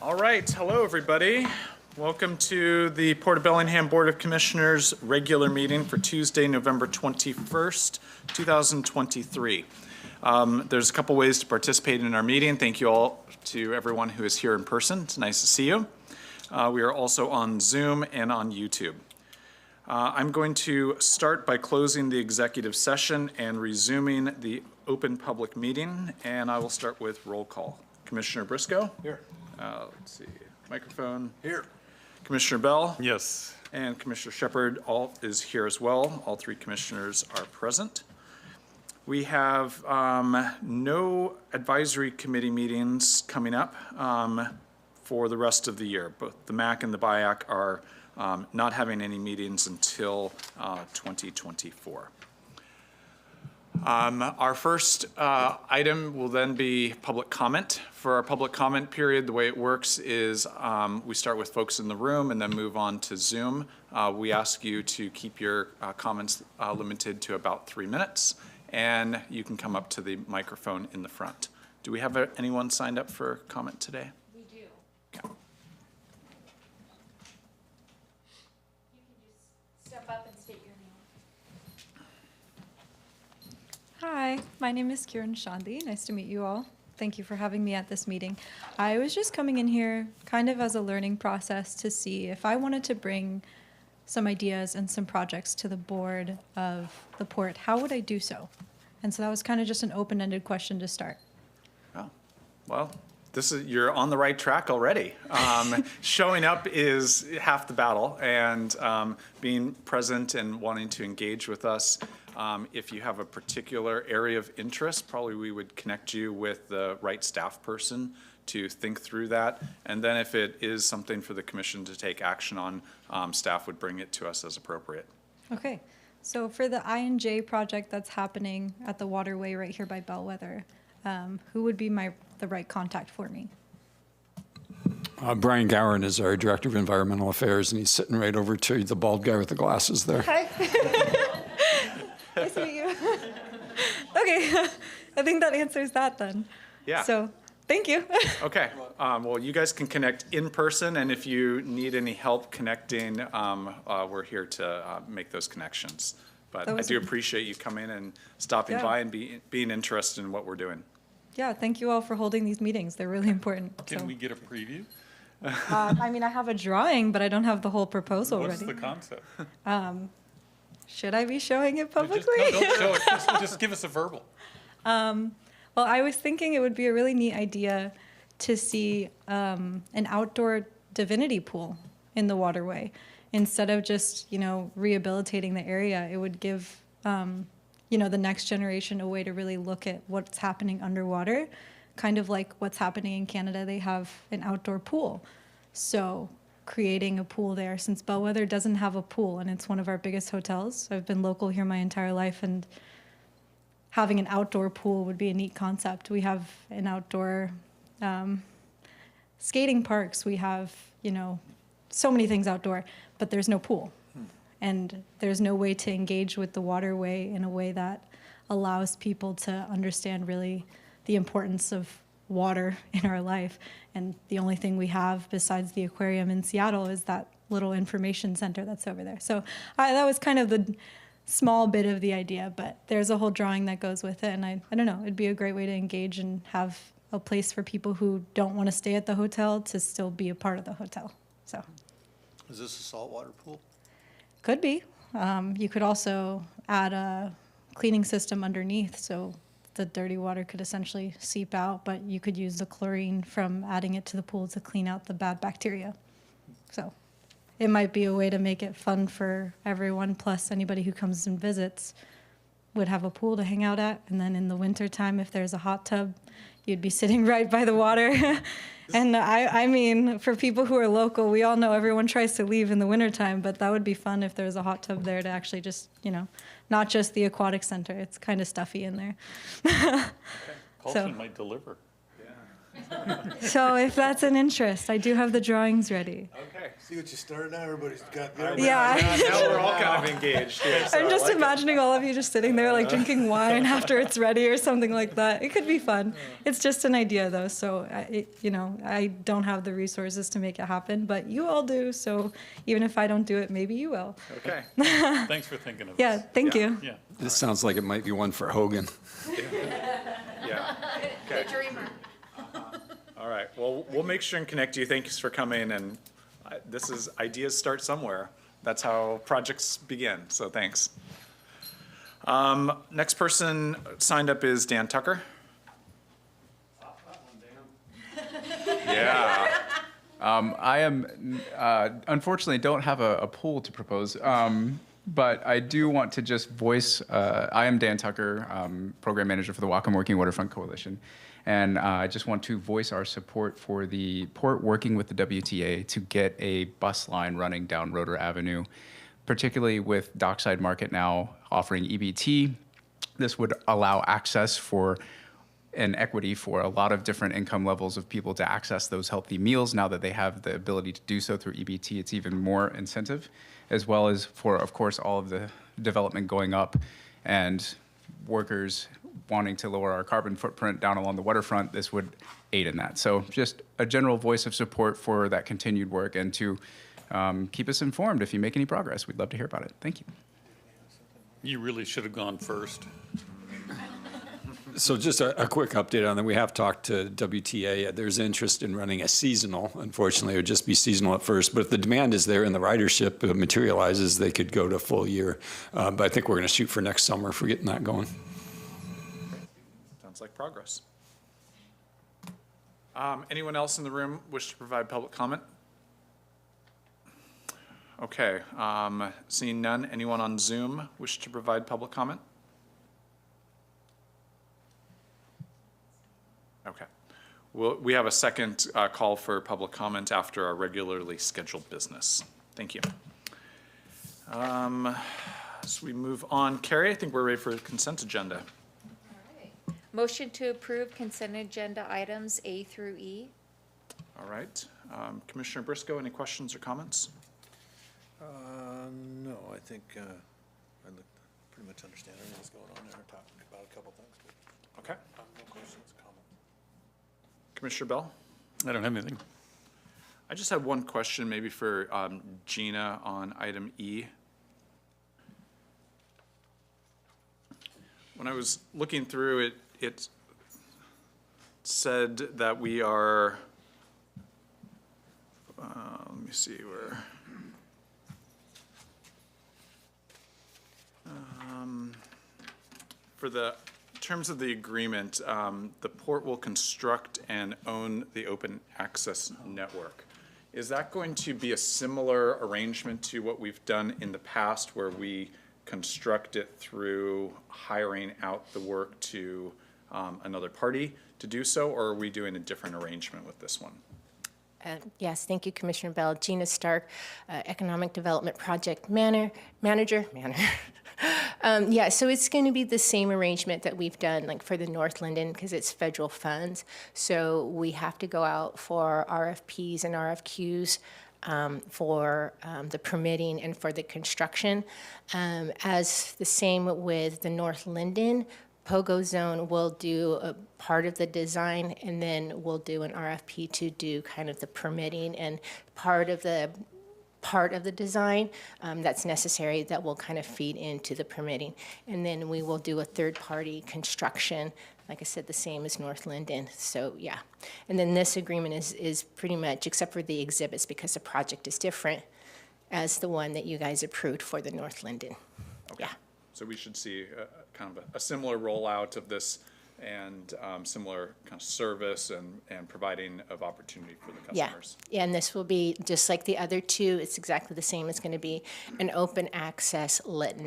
All right, hello everybody. Welcome to the Port of Bellingham Board of Commissioners regular meeting for Tuesday, November 21st, 2023. There's a couple ways to participate in our meeting. Thank you all to everyone who is here in person. It's nice to see you. We are also on Zoom and on YouTube. I'm going to start by closing the executive session and resuming the open public meeting, and I will start with roll call. Commissioner Briscoe? Here. Let's see, microphone. Here. Commissioner Bell? Yes. And Commissioner Shepard is here as well. All three commissioners are present. We have no advisory committee meetings coming up for the rest of the year. Both the MAC and the BIAC are not having any meetings until 2024. Our first item will then be public comment. For our public comment period, the way it works is we start with folks in the room and then move on to Zoom. We ask you to keep your comments limited to about 3 minutes, and you can come up to the microphone in the front. Do we have anyone signed up for comment today? We do. Okay. You can just step up and state your name. Hi, my name is Kiran Shandhi. Nice to meet you all. Thank you for having me at this meeting. I was just coming in here kind of as a learning process to see if I wanted to bring some ideas and some projects to the board of the port, how would I do so? And so that was kind of just an open-ended question to start. Oh, well, you're on the right track already. Showing up is half the battle, and being present and wanting to engage with us. If you have a particular area of interest, probably we would connect you with the right staff person to think through that. And then if it is something for the commission to take action on, staff would bring it to us as appropriate. Okay, so for the I&J project that's happening at the waterway right here by Bellwether, who would be the right contact for me? Brian Gowan is our Director of Environmental Affairs, and he's sitting right over to the bald guy with the glasses there. Hi. Nice to meet you. Okay, I think that answers that then. Yeah. So, thank you. Okay, well, you guys can connect in person, and if you need any help connecting, we're here to make those connections. But I do appreciate you coming and stopping by and being interested in what we're doing. Yeah, thank you all for holding these meetings. They're really important. Can so. we get a preview? I mean, I have a drawing, but I don't have the whole proposal What's ready. the concept? Should I be showing it publicly? Don't show it. Just give us a verbal. Well, I was thinking it would be a really neat idea to see an outdoor divinity pool in the waterway. Instead of just, rehabilitating the area, it would give, the next generation a way to really look at what's happening underwater. Kind of like what's happening in Canada, they have an outdoor pool. So creating a pool there, since Bellwether doesn't have a pool and it's one of our biggest hotels. I've been local here my entire life, and having an outdoor pool would be a neat concept. We have an outdoor skating parks. We have, so many things outdoor, but there's no pool. And there's no way to engage with the waterway in a way that allows people to understand really the importance of water in our life. And the only thing we have besides the aquarium in Seattle is that little information center that's over there. So that was kind of the small bit of the idea, but there's a whole drawing that goes with it. And I don't know, it'd be a great way to engage and have a place for people who don't want to stay at the hotel to still be a part of the hotel. So. Is this a saltwater pool? Could be. You could also add a cleaning system underneath, so the dirty water could essentially seep out, but you could use the chlorine from adding it to the pool to clean out the bad bacteria. So it might be a way to make it fun for everyone, plus anybody who comes and visits would have a pool to hang out at. And then in the wintertime, if there's a hot tub, you'd be sitting right by the water. And I mean, for people who are local, we all know everyone tries to leave in the wintertime, but that would be fun if there's a hot tub there to actually just, not just the aquatic center. It's kind of stuffy in there. Colton might deliver. So if that's an interest, I do have the drawings ready. Okay. See what you started now, everybody's got. Yeah. Now we're all kind of engaged here. so I'm I just like it. imagining all of you just sitting there like drinking wine after it's ready or something like that. It could be fun. It's just an idea though, so I don't have the resources to make it happen, but you all do. So even if I don't do it, maybe you will. Okay. Thanks for thinking of us. Yeah, thank Yeah. you. Yeah. This sounds like it might be one for Hogan. Yeah. The dreamer. All right. Well, we'll make sure and connect you. Thanks for coming. And this is ideas start somewhere. That's how projects begin. So thanks. Next person signed up is Dan Tucker. Yeah. I am, unfortunately, don't have a poll to propose, but I do want to just voice, I am Dan Tucker, Program Manager for the Whatcom Working Waterfront Coalition, and I just want to voice our support for the port working with the WTA to get a bus line running down Roeder Avenue, particularly with Dockside Market now offering EBT. This would allow access for and equity for a lot of different income levels of people to access those healthy meals. Now that they have the ability to do so through EBT, it's even more incentive, as well as for, of course, all of the development going up and workers wanting to lower our carbon footprint down along the waterfront. This would aid in that. So just a general voice of support for that continued work and to keep us informed if you make any progress. We'd love to hear about it. Thank you. You really should have gone first. So just a quick update on that. We have talked to WTA. There's interest in running a seasonal. Unfortunately, it would just be seasonal at first. But if the demand is there and the ridership materializes, they could go to full year. But I think we're going to shoot for next summer if we're getting that going. Sounds like progress. Anyone else in the room wish to provide public comment? Okay. Seeing none, anyone on Zoom wish to provide public comment? Okay. We have a second call for public comment after our regularly scheduled business. Thank you. As we move on, Carrie, I think we're ready for the consent agenda. Motion to approve consent agenda items A through E. All right. Commissioner Briscoe, any questions or comments? No, I think I pretty much understand everything that's going on there. Talking about a couple things, but Okay. no questions, comments. Commissioner Bell? I don't have anything. I just had one question maybe for Gina on item E. When I was looking through it, it said that we are, let me see where. For the terms of the agreement, the port will construct and own the open access network. Is that going to be a similar arrangement to what we've done in the past where we construct it through hiring out the work to another party to do so, or are we doing a different arrangement with this one? Yes, thank you, Commissioner Bell. Gina Stark, Economic Development Project Manager. Yeah, so it's going to be the same arrangement that we've done, like for the North Linden, because it's federal funds. So we have to go out for RFPs and RFQs for the permitting and for the construction. As the same with the North Linden, Pogo Zone will do a part of the design, and then we'll do an RFP to do kind of the permitting and part of the design that's necessary that will kind of feed into the permitting. And then we will do a third-party construction, like I said, the same as North Linden. So, yeah. And then this agreement is pretty much, except for the exhibits, because the project is different, as the one that you guys approved for the North Linden. Yeah. So we should see kind of a similar rollout of this and similar kind of service and providing of opportunity for the Yeah. customers. Yeah, and this will be just like the other two. It's exactly the same. It's going to be an open access lit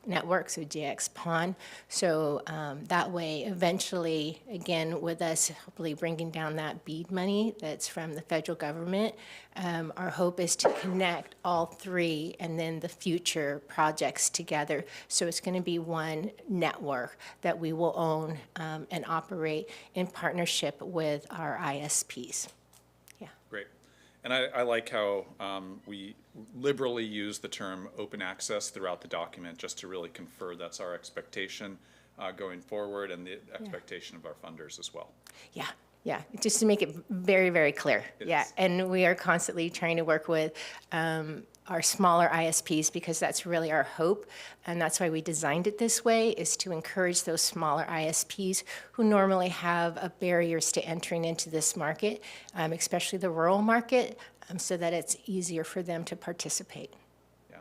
network, so JX-PON. So that way, eventually, again, with us hopefully bringing down that BEAD money that's from the federal government, our hope is to connect all three and then the future projects together. So it's going to be one network that we will own and operate in partnership with our ISPs. Yeah. Great. And I like how we liberally use the term open access throughout the document, just to really confer that's our expectation going forward and the expectation of our funders as well. Yeah, yeah, just to make it very, very clear. It Yeah, is. and we are constantly trying to work with our smaller ISPs because that's really our hope. And that's why we designed it this way, is to encourage those smaller ISPs who normally have barriers to entering into this market, especially the rural market, so that it's easier for them to participate. Yeah.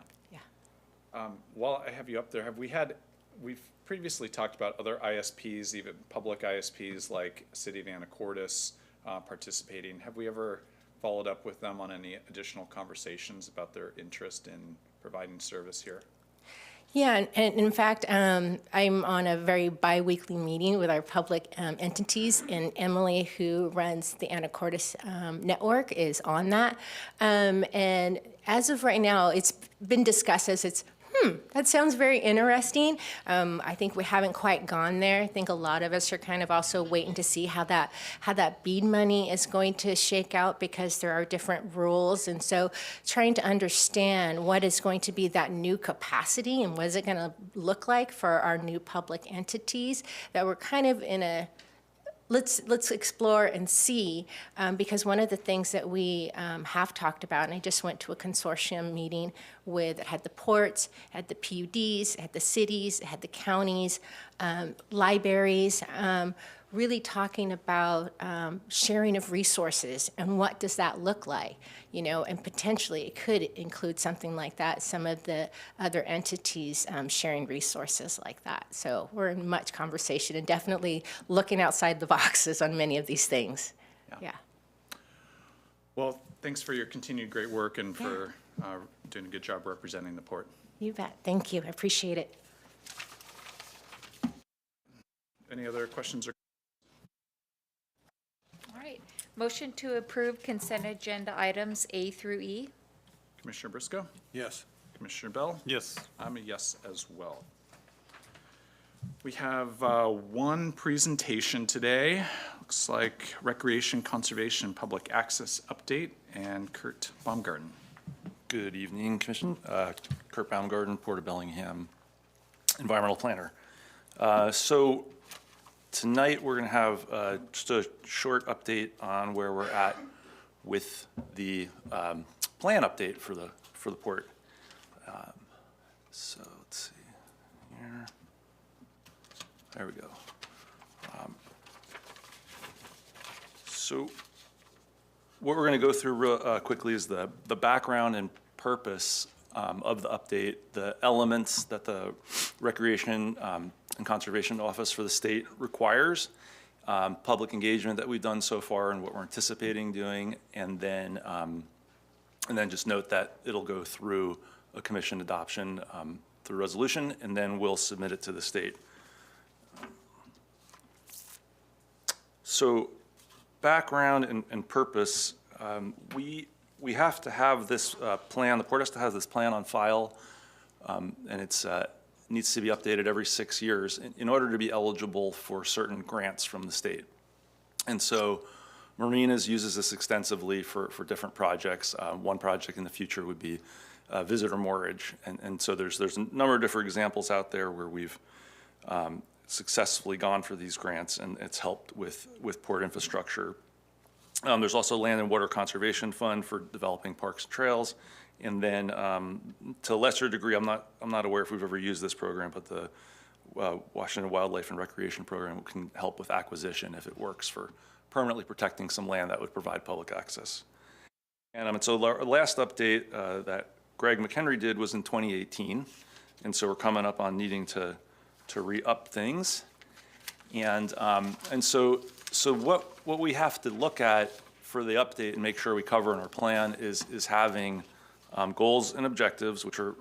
Yeah. While I have you up there, we've previously talked about other ISPs, even public ISPs like City of Anacortes participating. Have we ever followed up with them on any additional conversations about their interest in providing service here? Yeah, and in fact, I'm on a very biweekly meeting with our public entities, and Emily, who runs the Anacortes network, is on that. And as of right now, it's been discussed as that sounds very interesting. I think we haven't quite gone there. I think a lot of us are kind of also waiting to see how that BEAD money is going to shake out, because there are different rules. And so trying to understand what is going to be that new capacity and what is it going to look like for our new public entities, that we're kind of in a let's explore and see, because one of the things that we have talked about, and I just went to a consortium meeting with, it had the ports, had the PUDs, had the cities, it had the counties, libraries, really talking about sharing of resources and what does that look like, and potentially it could include something like that, some of the other entities sharing resources like that. So we're in much conversation and definitely looking outside the boxes on many of these things. Yeah. Well, thanks for your continued great work and for doing a good job representing the port. You bet. Thank you. I appreciate it. Any other questions or? All right. Motion to approve consent agenda items A through E. Commissioner Briscoe? Yes. Commissioner Bell? Yes. I'm a yes as well. We have one presentation today. Looks like Recreation, Conservation, Public Access Update, and Kurt Baumgarten. Good evening, Commission. Kurt Baumgarten, Port of Bellingham Environmental Planner. So tonight we're going to have just a short update on where we're at with the plan update for the port. So let's see here. There we go. So what we're going to go through real quickly is the background and purpose of the update, the elements that the Recreation and Conservation Office for the state requires, public engagement that we've done so far and what we're anticipating doing, and then just note that it'll go through a commission adoption through resolution, and then we'll submit it to the state. So background and purpose, we have to have this plan, the port has to have this plan on file, and it's needs to be updated every 6 years in order to be eligible for certain grants from the state. And so Marinas uses this extensively for different projects. One project in the future would be visitor moorage. And so there's a number of different examples out there where we've successfully gone for these grants, and it's helped with port infrastructure. There's also Land and Water Conservation Fund for developing parks and trails. And then to a lesser degree, I'm not aware if we've ever used this program, but the Washington Wildlife and Recreation Program can help with acquisition if it works for permanently protecting some land that would provide public access. And so our last update that Greg McHenry did was in 2018. And so we're coming up on needing to re-up things. And so what we have to look at for the update and make sure we cover in our plan is having goals and objectives, which are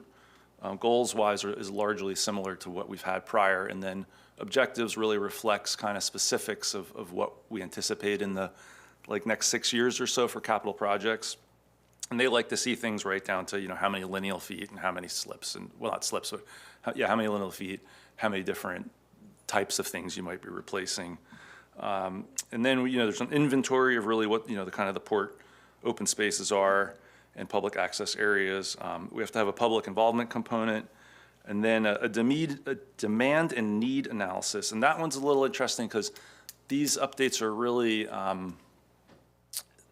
Goals-wise is largely similar to what we've had prior, and then objectives really reflects kind of specifics of what we anticipate in the next 6 years or so for capital projects. And they like to see things right down to, how many lineal feet and how many slips, and, well, not slips, but how many lineal feet, how many different types of things you might be replacing. And then, there's an inventory of really what, the kind of the port open spaces are and public access areas. We have to have a public involvement component, and then a demand and need analysis. And that one's a little interesting because these updates are really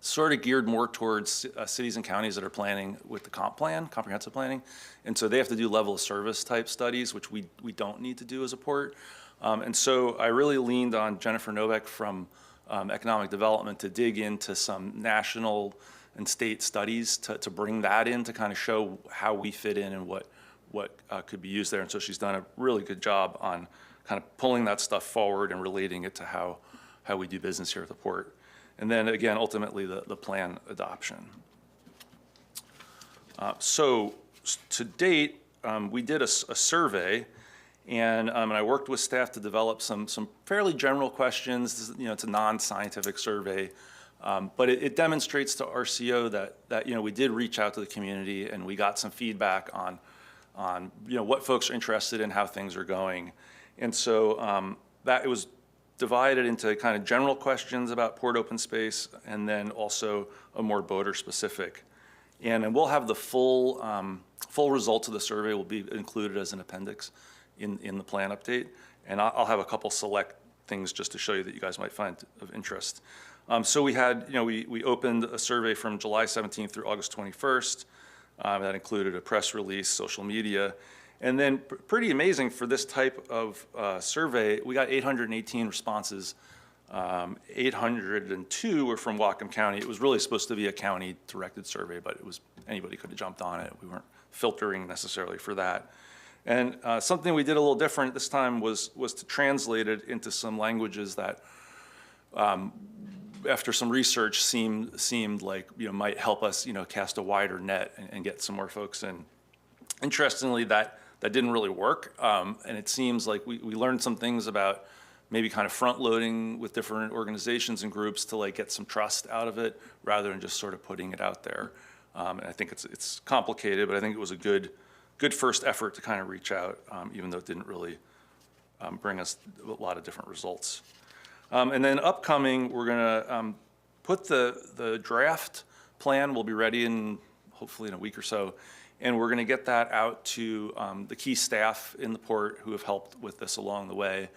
sort of geared more towards cities and counties that are planning with the comp plan, comprehensive planning. And so they have to do level of service type studies, which we don't need to do as a port. And so I really leaned on Jennifer Novak from Economic Development to dig into some national and state studies to bring that in to kind of show how we fit in and what could be used there. And so she's done a really good job on kind of pulling that stuff forward and relating it to how we do business here at the port. And then again, ultimately the plan adoption. So to date, we did a survey, and I worked with staff to develop some fairly general questions. It's a non-scientific survey, but it demonstrates to RCO that we did reach out to the community and we got some feedback on what folks are interested in, how things are going, and so that it was divided into kind of general questions about port open space and then also a more boater specific. And we'll have the full results of the survey will be included as an appendix in the plan update. And I'll have a couple select things just to show you that you guys might find of interest. So we had, we opened a survey from July 17th through August 21st. That included a press release, social media. And then pretty amazing for this type of survey, we got 818 responses. 802 were from Whatcom County. It was really supposed to be a county-directed survey, but anybody could have jumped on it. We weren't filtering necessarily for that. And something we did a little different this time was to translate it into some languages that, after some research, seemed like might help us cast a wider net and get some more folks in. Interestingly, that didn't really work, and it seems like we learned some things about maybe kind of front-loading with different organizations and groups to get some trust out of it rather than just sort of putting it out there. And I think it's complicated, but I think it was a good first effort to kind of reach out, even though it didn't really bring us a lot of different results. And then upcoming, we're gonna put the draft plan will be ready hopefully in a week or so. And we're going to get that out to the key staff in the port who have helped with this along the way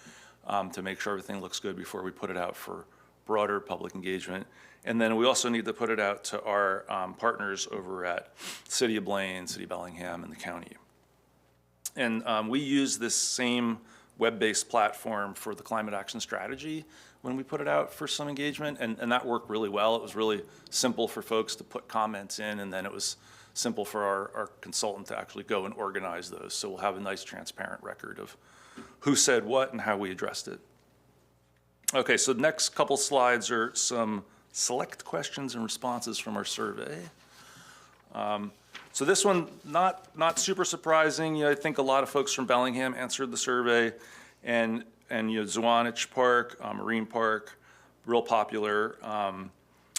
to make sure everything looks good before we put it out for broader public engagement. And then we also need to put it out to our partners over at City of Blaine, City of Bellingham, and the county. And we use this same web-based platform for the climate action strategy when we put it out for some engagement. And that worked really well. It was really simple for folks to put comments in, and then it was simple for our consultant to actually go and organize those. So we'll have a nice transparent record of who said what and how we addressed it. Okay, so the next couple slides are some select questions and responses from our survey. So this one, not super surprising. I think a lot of folks from Bellingham answered the survey, and Zwanich Park, Marine Park, real popular.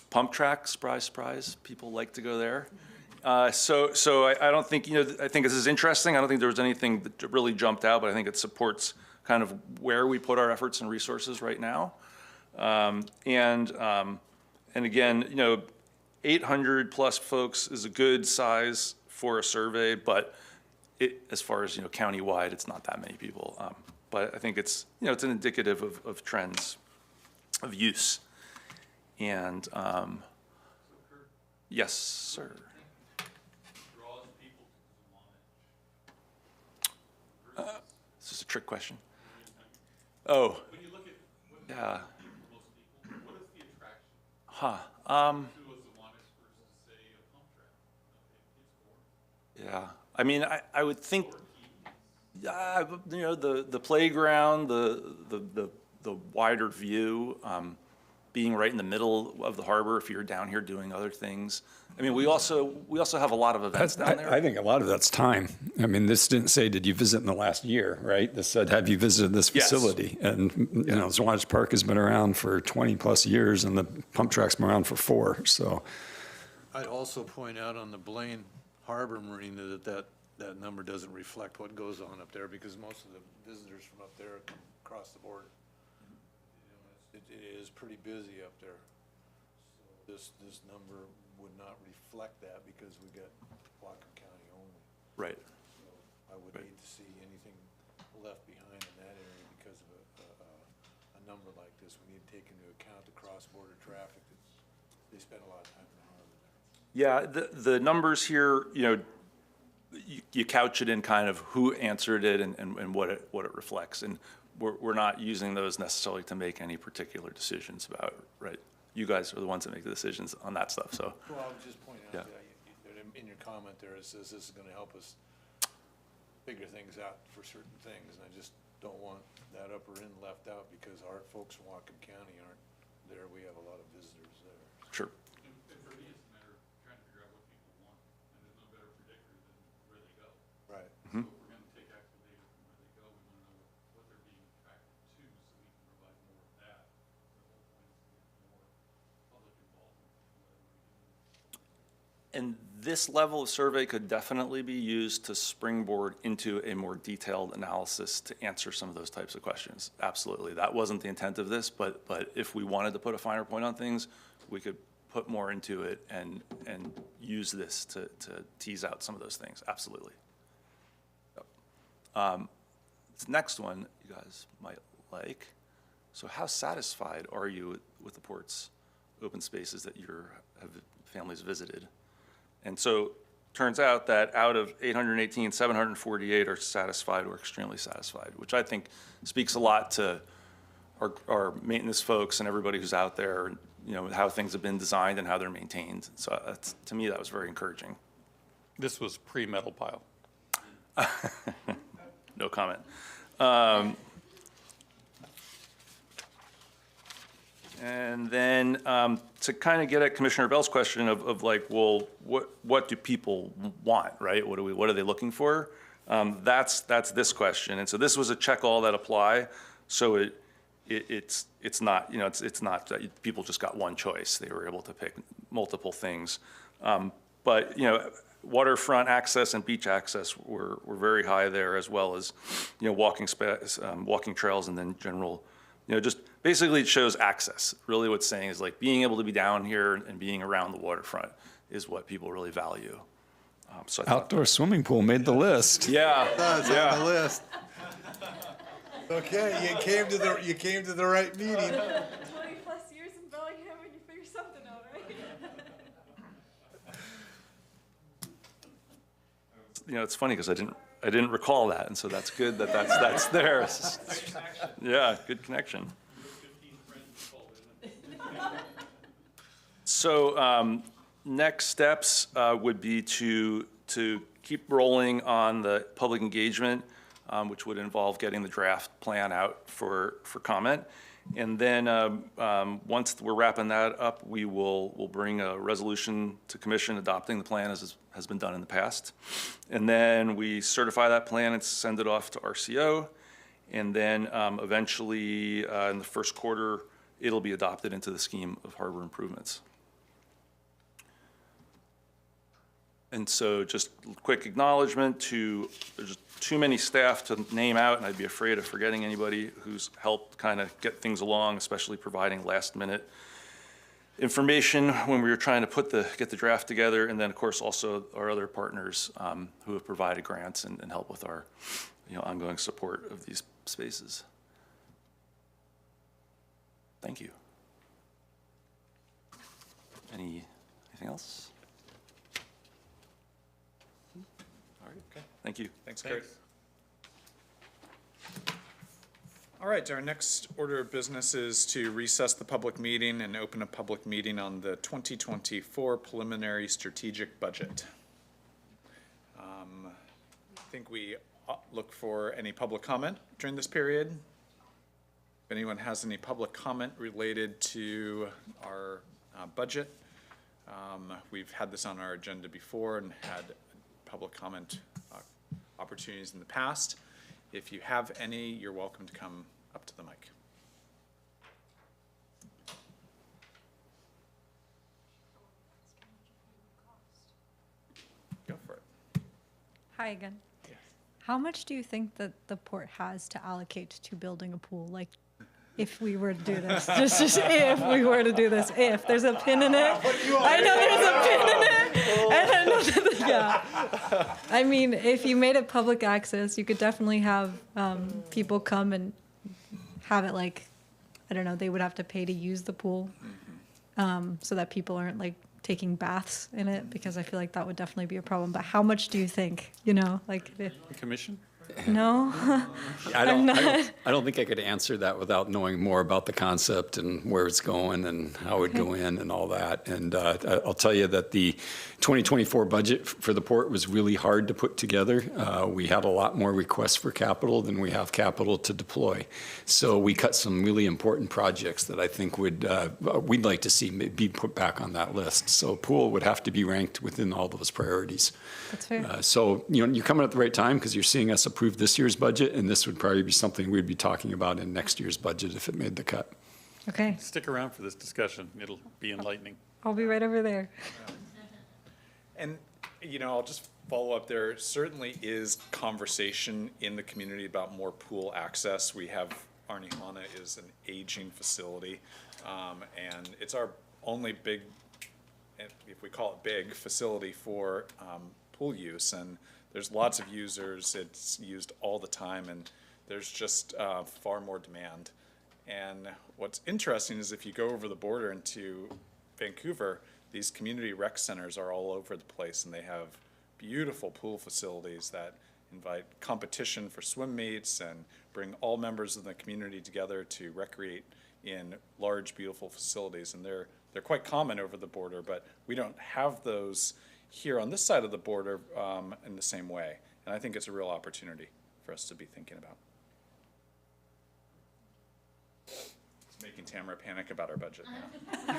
Pump track, surprise, surprise, people like to go there. So I don't think, I think this is interesting. I don't think there was anything that really jumped out, but I think it supports kind of where we put our efforts and resources right now. And again, 800 plus folks is a good size for a survey, but as far as, countywide, it's not that many people. But I think it's, it's an indicative of trends of use. And yes, sir. It's just a trick question. Oh. When you look at yeah. Most people, what is the attraction? To a Zwanich versus, say, a pump track? Yeah. I mean, I would think, the playground, the wider view, being right in the middle of the harbor if you're down here doing other things. I mean, we also have a lot of events down there. I think a lot of that's time. I mean, this didn't say, did you visit in the last year, right? This said, have you visited this Yes. facility? And, you know, Swanage Park has been around for 20-plus years, and the pump track's been around for 4, so. I'd also point out on the Blaine Harbor Marina that number doesn't reflect what goes on up there, because most of the visitors from up there come across the border. You know, it is pretty busy up there. So this number would not reflect that because we got Whatcom County only. Right. So I would hate to see anything left behind in that area because of a number like this. We need to take into account the cross-border traffic. They spend a lot of time in the harbor there. Yeah, the numbers here, you know, you couch it in kind of who answered it and what it reflects. And we're not using those necessarily to make any particular decisions about, right? You guys are the ones that make the decisions on that stuff, so. Well, I was just pointing out Yeah. that in your comment there, it says this is gonna help us figure things out for certain things, and I just don't want that upper end left out because our folks from Whatcom County aren't there. We have a lot of visitors there. Sure. And for me, it's a matter of trying to figure out what people want, and there's no better predictor than where they go. Right. So if we're gonna take actual data from where they go, we wanna know what they're being attracted to, so we can provide more of that. The whole point is to get more public involvement in whatever we do. And this level of survey could definitely be used to springboard into a more detailed analysis to answer some of those types of questions. Absolutely. That wasn't the intent of this, but if we wanted to put a finer point on things, we could put more into it and use this to tease out some of those things. Absolutely. Yep. This next one you guys might like. So how satisfied are you with the port's open spaces that your families visited? And so turns out that out of 818, 748 are satisfied or extremely satisfied, which I think speaks a lot to our maintenance folks and everybody who's out there, you know, how things have been designed and how they're maintained. So that's, to me, that was very encouraging. This was pre-metal pile. No comment. And then to kind of get at Commissioner Bell's question of like, well, what do people want, right? What are they looking for? That's this question. And so this was a check all that apply. So it's not, you know, it's not that people just got one choice. They were able to pick multiple things. But, you know, waterfront access and beach access were very high there, as well as, you know, walking trails, and then general, you know, just basically it shows access. Really what's saying is like being able to be down here and being around the waterfront is what people really value. So I thought, Outdoor swimming pool made the list. yeah, That's on the yeah. list. Okay, you came to the right meeting. 20+ years in Bellingham and you figure something out, right? You know, it's funny because I didn't recall that, and so that's good that that's there. Yeah, good connection. So next steps would be to keep rolling on the public engagement, which would involve getting the draft plan out for comment. And then once we're wrapping that up, we'll bring a resolution to commission adopting the plan as has been done in the past. And then we certify that plan and send it off to RCO. And then eventually in the first quarter, it'll be adopted into the scheme of harbor improvements. And so just quick acknowledgement to, there's too many staff to name out, and I'd be afraid of forgetting anybody who's helped kind of get things along, especially providing last minute information when we were trying to get the draft together. And then of course also our other partners who have provided grants and help with our, you know, ongoing support of these spaces. Thank you. Anything else? All right, okay, thank you. Thanks, Kurt. All right, our next order of business is to recess the public meeting and open a public meeting on the 2024 preliminary strategic budget. I think we look for any public comment during this period. If anyone has any public comment related to our budget, we've had this on our agenda before and had public comment opportunities in the past. If you have any, you're welcome to come up to the mic. Go for it. Hi again. How much do you think that the port has to allocate to building a pool? Like, if we were to do this, just if we were to do this, if there's a pin in it. I know there's a pin in it. And I know that, yeah. I mean, if you made it public access, you could definitely have people come and have it like, I don't know, they would have to pay to use the pool, so that people aren't like taking baths in it, because I feel like that would definitely be a problem. But how much do you think? You know, like if, Commission? no. I don't think I could answer that without knowing more about the concept and where it's going and how it would go in and all that. And I'll tell you that the 2024 budget for the port was really hard to put together. We had a lot more requests for capital than we have capital to deploy. So we cut some really important projects that I think we'd like to see be put back on that list. So pool would have to be ranked within all those priorities. That's fair. So, you know, you're coming at the right time because you're seeing us approve this year's budget, and this would probably be something we'd be talking about in next year's budget if it made the cut. Okay, Stick around for this discussion. It'll be enlightening. I'll be right over there. And, you know, I'll just follow up. There certainly is conversation in the community about more pool access. We have, Arnihana is an aging facility, and it's our only big, if we call it big, facility for pool use. And there's lots of users. It's used all the time, and there's just far more demand. And what's interesting is if you go over the border into Vancouver, these community rec centers are all over the place, and they have beautiful pool facilities that invite competition for swim meets and bring all members of the community together to recreate in large, beautiful facilities. And they're quite common over the border, but we don't have those here on this side of the border in the same way. And I think it's a real opportunity for us to be thinking about. It's making Tamara panic about our budget now.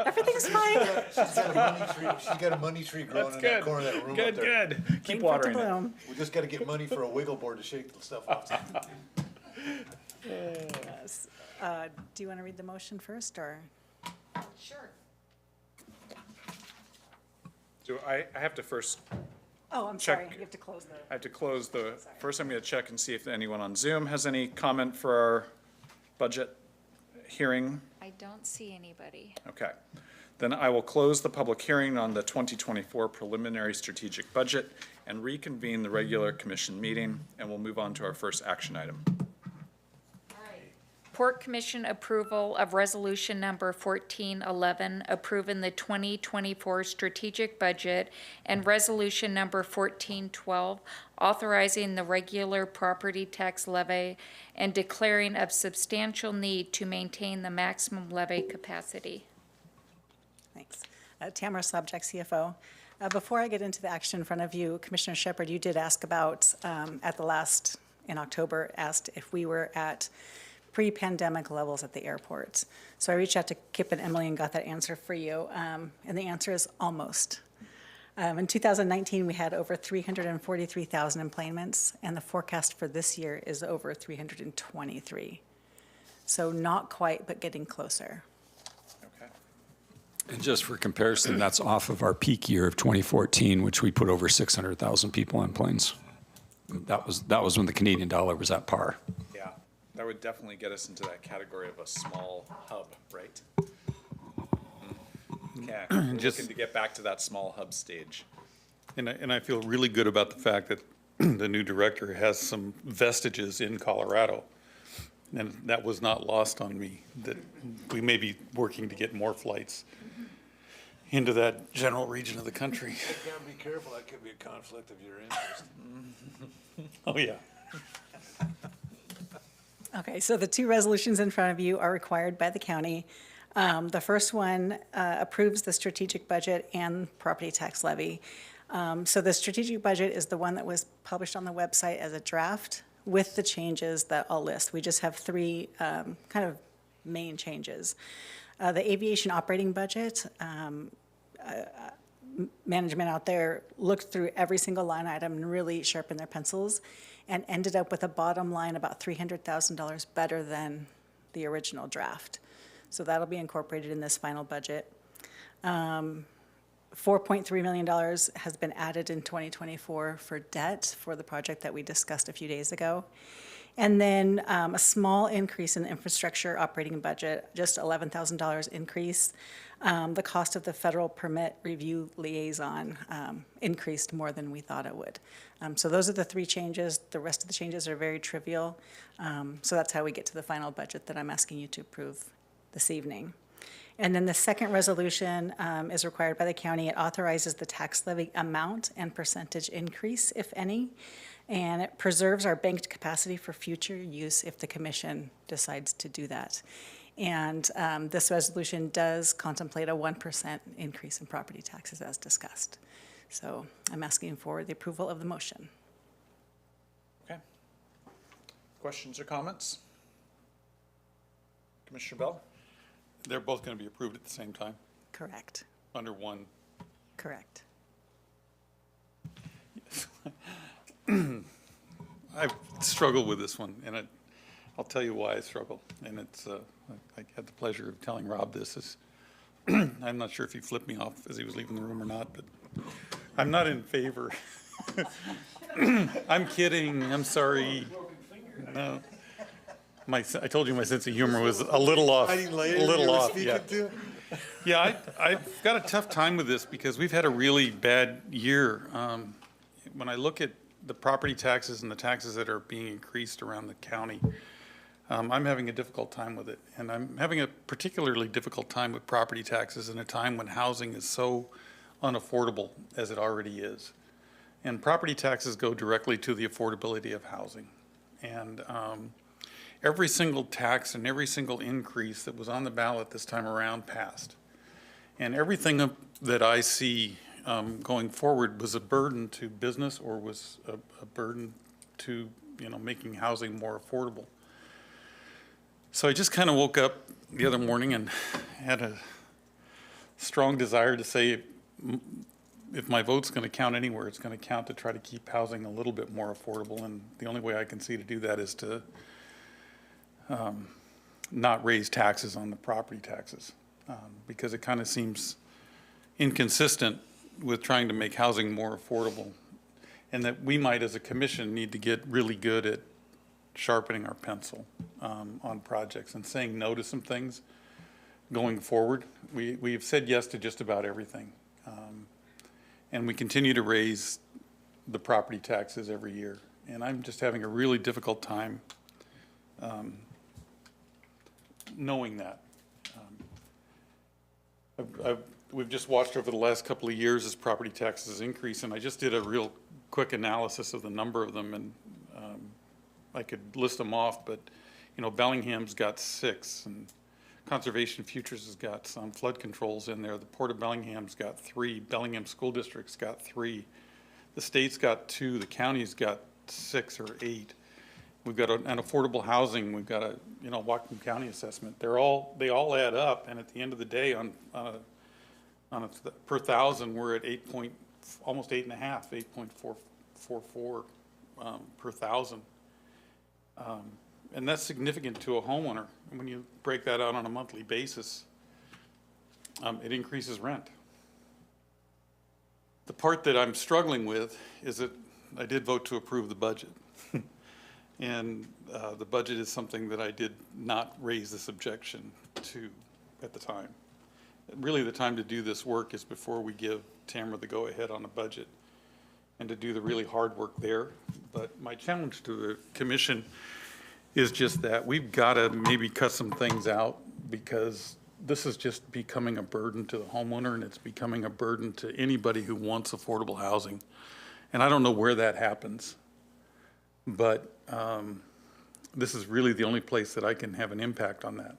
Everything's fine. She's got a money tree growing That's in that good. corner of that room up there. Good. Keep Waiting for it to watering it. bloom. We just gotta get money for a wiggle board to shake the stuff off. Yes. Do you want to read the motion first, or? Sure. So I have to first, Oh, I'm Check. sorry, you have to close the. I have to close the, first I'm going to check and see if anyone on Zoom has any comment for our budget hearing. I don't see anybody. Okay. Then I will close the public hearing on the 2024 preliminary strategic budget and reconvene the regular commission meeting, and we'll move on to our first action item. Port Commission approval of Resolution Number 1411, approving the 2024 strategic budget, and Resolution Number 1412, authorizing the regular property tax levy and declaring of substantial need to maintain the maximum levy capacity. Thanks. Tamara Slabjack, CFO. Before I get into the action in front of you, Commissioner Shepherd, you did ask about, at the last, in October, asked if we were at pre-pandemic levels at the airport. So I reached out to Kip and Emily and got that answer for you, and the answer is almost. In 2019, we had over 343,000 enplanements, and the forecast for this year is over 323. So not quite, but getting closer. Okay. And just for comparison, that's off of our peak year of 2014, which we put over 600,000 people on planes. That was when the Canadian dollar was at par. Yeah, that would definitely get us into that category of a small hub, right? Okay, we're looking to get back to that small hub stage. And I feel really good about the fact that the new director has some vestiges in Colorado. And that was not lost on me, that we may be working to get more flights into that general region of the country. You gotta be careful, that could be a conflict of your interest. Oh, yeah. Okay, so the two resolutions in front of you are required by the county. The first one approves the strategic budget and property tax levy. So the strategic budget is the one that was published on the website as a draft. with the changes that I'll list. We just have three kind of main changes. The aviation operating budget, management out there looked through every single line item and really sharpened their pencils and ended up with a bottom line about $300,000 better than the original draft. So that'll be incorporated in this final budget. $4.3 million has been added in 2024 for debt for the project that we discussed a few days ago. And then a small increase in the infrastructure operating budget, just $11,000 increase. The cost of the federal permit review liaison increased more than we thought it would. So those are the three changes. The rest of the changes are very trivial. So that's how we get to the final budget that I'm asking you to approve this evening. And then the second resolution is required by the county. It authorizes the tax levy amount and percentage increase, if any, and it preserves our banked capacity for future use if the commission decides to do that. And this resolution does contemplate a 1% increase in property taxes as discussed. So I'm asking for the approval of the motion. Okay. Questions or comments? Commissioner Bell? They're both going to be approved at the same time, Correct. under one. Correct. I've struggled with this one, and I'll tell you why I struggle. And it's, I had the pleasure of telling Rob this. Is I'm not sure if he flipped me off as he was leaving the room or not, but I'm not in favor. I'm kidding. I'm sorry. No. I told you my sense of humor was a little off. A little off, yeah. Yeah, I've got a tough time with this because we've had a really bad year. When I look at the property taxes and the taxes that are being increased around the county, I'm having a difficult time with it. And I'm having a particularly difficult time with property taxes in a time when housing is so unaffordable as it already is. And property taxes go directly to the affordability of housing. And every single tax and every single increase that was on the ballot this time around passed. And everything that I see going forward was a burden to business or was a burden to, making housing more affordable. So I just kind of woke up the other morning and had a strong desire to say, if my vote's going to count anywhere, it's going to count to try to keep housing a little bit more affordable. And the only way I can see to do that is to not raise taxes on the property taxes, because it kind of seems inconsistent with trying to make housing more affordable, and that we might, as a commission, need to get really good at sharpening our pencil on projects and saying no to some things going forward. We've said yes to just about everything, and we continue to raise the property taxes every year, and I'm just having a really difficult time knowing that. We've just watched over the last couple of years as property taxes increase, and I just did a real quick analysis of the number of them, and I could list them off, but Bellingham's got 6, and Conservation Futures has got some, flood controls in there. The Port of Bellingham's got 3, Bellingham School District's got 3, the state's got 2, the county's got 6 or 8. We've got an affordable housing. We've got a Whatcom County assessment. They all add up, and at the end of the day, on a per thousand, we're at almost 8.5, 8.444 per thousand, and that's significant to a homeowner. And when you break that out on a monthly basis, it increases rent. The part that I'm struggling with is that I did vote to approve the budget. And the budget is something that I did not raise this objection to at the time. Really, the time to do this work is before we give Tamara the go-ahead on the budget and to do the really hard work there. But my challenge to the commission is just that we've got to maybe cut some things out, because this is just becoming a burden to the homeowner, and it's becoming a burden to anybody who wants affordable housing. And I don't know where that happens, but this is really the only place that I can have an impact on that.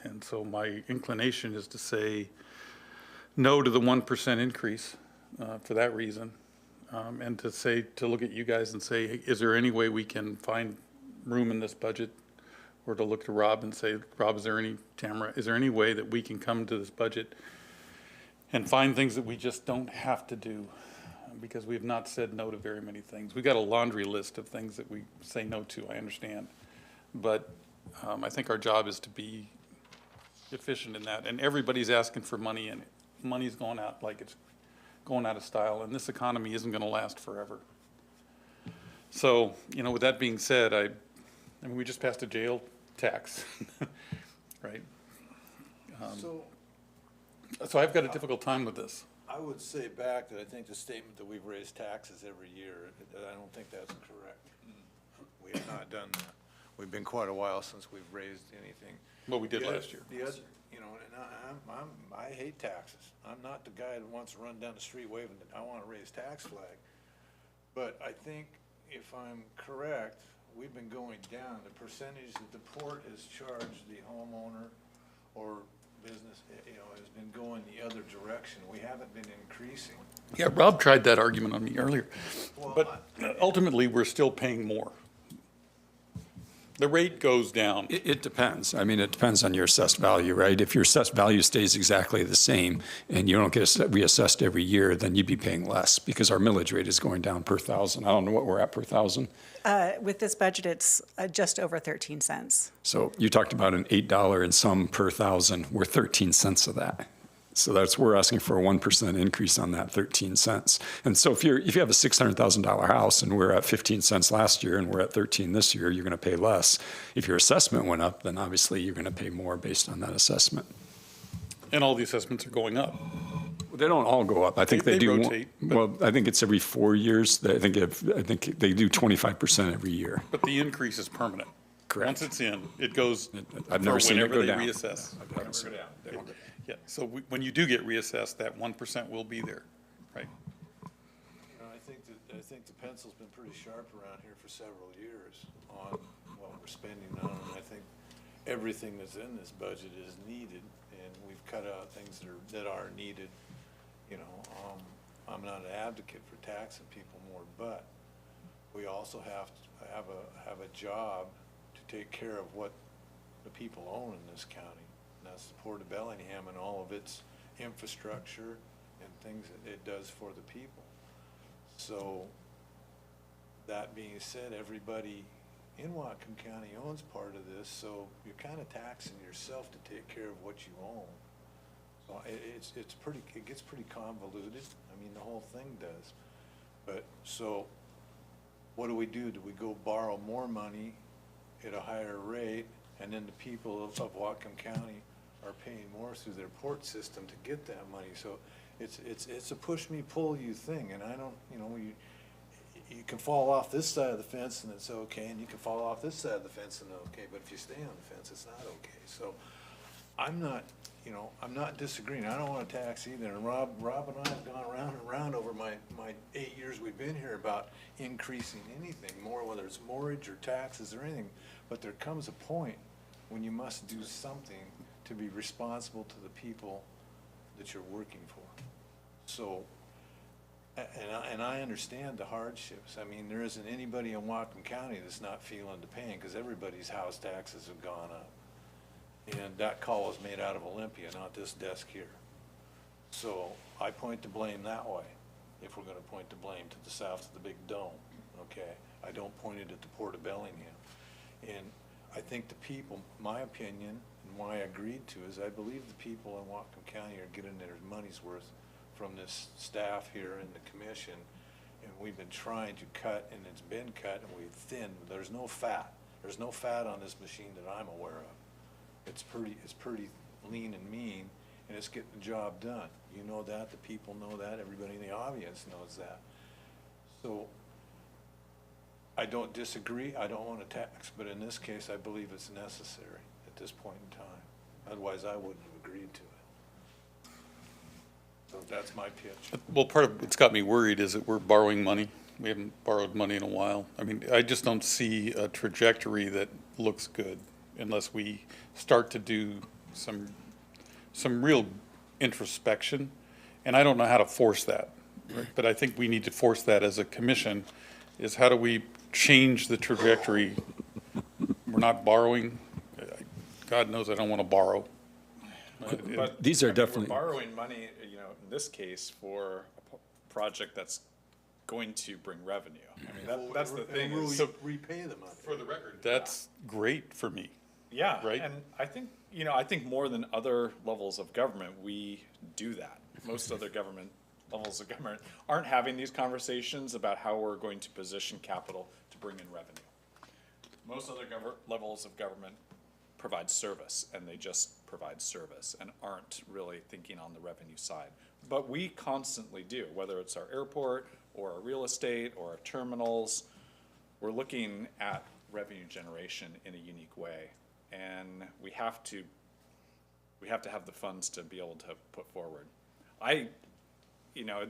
And so my inclination is to say no to the 1% increase for that reason. and to look at you guys and say, hey, is there any way we can find room in this budget? Or to look to Rob and say, Rob, is there any way that we can come to this budget and find things that we just don't have to do? Because we have not said no to very many things. We've got a laundry list of things that we say no to, I understand. But I think our job is to be efficient in that. And everybody's asking for money, and money's going out like it's going out of style. And this economy isn't going to last forever. So, with that being said, I mean, we just passed a jail tax, right? So I've got a difficult time with this. I would say back that I think the statement that we've raised taxes every year, I don't think that's correct. We have not done that. We've been quite a while since we've raised anything. What we did last year. The other, and I hate taxes. I'm not the guy that wants to run down the street waving that I want to raise tax flag. But I think if I'm correct, we've been going down. The percentage that the port has charged the homeowner or business, has been going the other direction. We haven't been increasing. Yeah, Rob tried that argument on me earlier. Well, But ultimately, we're still paying more. The rate goes down. It depends. I mean, it depends on your assessed value, right? If your assessed value stays exactly the same and you don't get reassessed every year, then you'd be paying less because our millage rate is going down per thousand. I don't know what we're at per thousand. With this budget, it's just over 13 cents. So you talked about an $8 and some per thousand. We're 13 cents of that. So we're asking for a 1% increase on that 13 cents. And so if you have a $600,000 house and we're at 15 cents last year and we're at 13 this year, you're going to pay less. If your assessment went up, then obviously you're going to pay more based on that assessment. And all the assessments are going up. Well, they don't all go up. I think They they do. rotate, but- Well, I think it's every 4 years. I think they do 25% every year. But the increase is permanent. Correct. Once it's in, it goes I've never seen it whenever go they down. reassess. I've never seen it. They don't. Yeah, so when you do get reassessed, that 1% will be there, right? I think the pencil's been pretty sharp around here for several years on what we're spending on. And I think everything that's in this budget is needed, and we've cut out things that are needed. I'm not an advocate for taxing people more, but we also have to have a job to take care of what the people own in this county. And that's the Port of Bellingham and all of its infrastructure and things that it does for the people. So, that being said, everybody in Whatcom County owns part of this, so you're kind of taxing yourself to take care of what you own. So it gets pretty convoluted. I mean, the whole thing does. But, so, what do? Do we go borrow more money at a higher rate, and then the people of Whatcom County are paying more through their port system to get that money? So it's a push me, pull you thing, and I don't, you can fall off this side of the fence and it's okay, and you can fall off this side of the fence and okay, but if you stay on the fence, it's not okay. So I'm not disagreeing. I don't want to tax either. And Rob and I have gone around and around over my 8 years we've been here about increasing anything more, whether it's mortgage or taxes or anything. But there comes a point when you must do something to be responsible to the people that you're working for. So, and I understand the hardships. I mean, there isn't anybody in Whatcom County that's not feeling the pain, because everybody's house taxes have gone up. And that call was made out of Olympia, not this desk here. So I point the blame that way, if we're gonna point the blame to the south of the big dome, okay? I don't point it at the Port of Bellingham. And I think the people, my opinion, and why I agreed to, is I believe the people in Whatcom County are getting their money's worth from this staff here in the commission. And we've been trying to cut, and it's been cut, and we've thinned. There's no fat. There's no fat on this machine that I'm aware of. It's pretty lean and mean, and it's getting the job done. You know that, the people know that, everybody in the audience knows that. So I don't disagree, I don't want to tax, but in this case, I believe it's necessary at this point in time. Otherwise, I wouldn't have agreed to it. So that's my pitch. Well, part of what's got me worried is that we're borrowing money. We haven't borrowed money in a while. I mean, I just don't see a trajectory that looks good unless we start to do some real introspection. And I don't know how to force that. But I think we need to force that as a commission, is how do we change the trajectory? We're not borrowing. God knows I don't want to borrow. But These are I mean, definitely- We're borrowing money, you know, in this case, for a project that's going to bring revenue. I mean, that's the thing. is- So- repay the money. For the record, that's great for me. Yeah, Right? and I think, you know, I think more than other levels of government, we do that. Most other levels of government aren't having these conversations about how we're going to position capital to bring in revenue. Most other levels of government provide service, and they just provide service and aren't really thinking on the revenue side. But we constantly do, whether it's our airport or our real estate or our terminals, we're looking at revenue generation in a unique way. And we have to have the funds to be able to put forward. You know,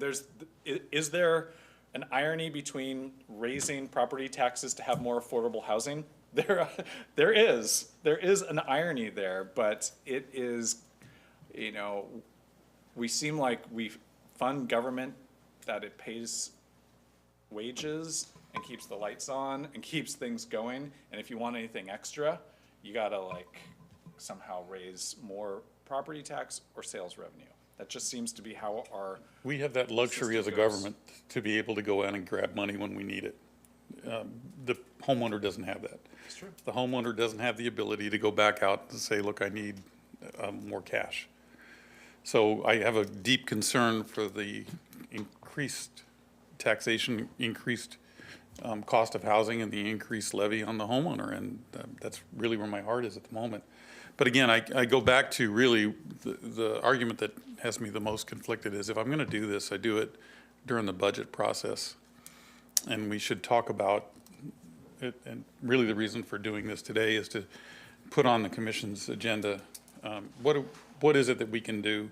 is there an irony between raising property taxes to have more affordable housing? There is an irony there, but it is, you know, we seem like we fund government that it pays wages and keeps the lights on and keeps things going. And if you want anything extra, you gotta like somehow raise more property tax or sales revenue. That just seems to be how our, We have that luxury as a System goes. government to be able to go in and grab money when we need it. The homeowner doesn't have that. It's true. The homeowner doesn't have the ability to go back out and say, look, I need more cash. So I have a deep concern for the increased taxation, increased cost of housing, and the increased levy on the homeowner, and that's really where my heart is at the moment. But again, I go back to really the argument that has me the most conflicted is if I'm going to do this, I do it during the budget process. And we should talk about it, and really the reason for doing this today is to put on the commission's agenda, what is it that we can do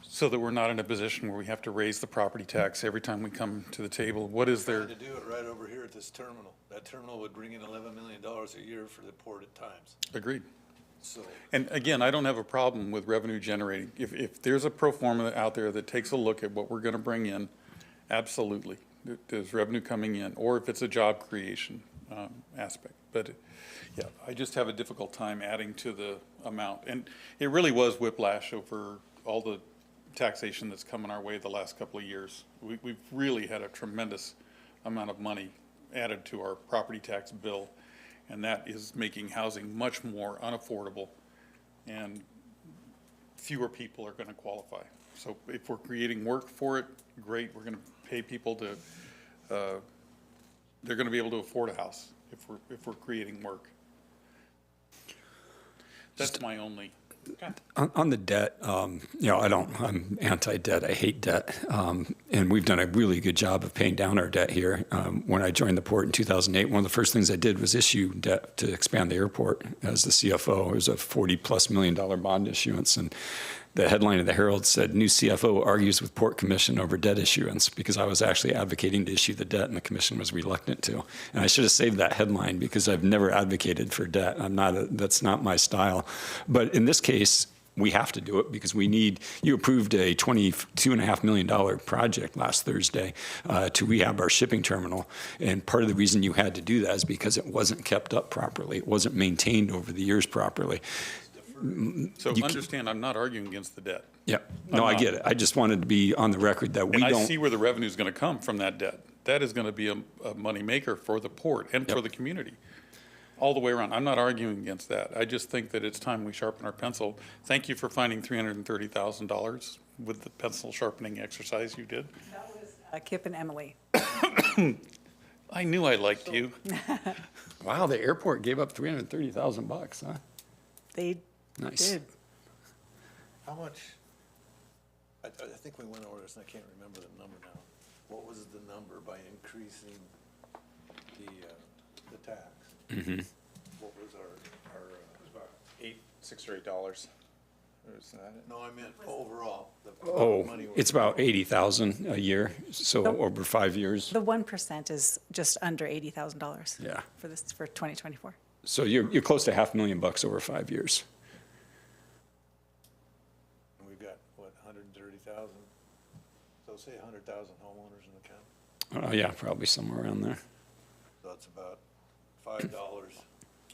so that we're not in a position where we have to raise the property tax every time we come to the table? What is there? To do it right over here at this terminal. That terminal would bring in $11 million a year for the port at times. Agreed. So And again, I don't have a problem with revenue generating. If there's a pro forma out there that takes a look at what we're gonna bring in, absolutely. There's revenue coming in, or if it's a job creation aspect. But yeah, I just have a difficult time adding to the amount. And it really was whiplash over all the taxation that's coming our way the last couple of years. We've really had a tremendous amount of money added to our property tax bill, and that is making housing much more unaffordable, and fewer people are going to qualify. So if we're creating work for it, great. We're going to pay people to, they're going to be able to afford a house if we're creating work. That's my only. On the debt, I'm anti-debt. I hate debt. And we've done a really good job of paying down our debt here. When I joined the port in 2008, one of the first things I did was issue debt to expand the airport as the CFO. It was a $40+ million bond issuance. And the headline of the Herald said, "New CFO argues with Port Commission over debt issuance," because I was actually advocating to issue the debt and the commission was reluctant to. And I should have saved that headline because I've never advocated for debt. That's not my style. But in this case, we have to do it because you approved a $22.5 million project last Thursday to rehab our shipping terminal. And part of the reason you had to do that is because it wasn't kept up properly. It wasn't maintained over the years properly. So understand, I'm not arguing against the debt. Yeah, no, I get it. I just wanted to be on the record that we And I don't. see where the revenue is going to come from that debt. That is going to be a moneymaker for the port and for the community, all the way around. I'm not arguing against that. I just think that it's time we sharpen our pencil. Thank you for finding $330,000 with the pencil sharpening exercise you did. That was Kip and Emily. I knew I liked you. Wow, the airport gave up $330,000, huh? They Nice. did. how much, I think we went over this and I can't remember the number now. What was the number by increasing the tax? Mm-hmm. What was our about $6 or $8. Is that it? no, I meant overall. the Oh, money it's about 80,000 a year, so over 5 years. The 1% is just under $80,000. Yeah. For 2024. So you're close to $500,000 over 5 years. We've got, what, 130,000? So say 100,000 homeowners in the county, Oh, yeah, probably somewhere around there. so that's about $5.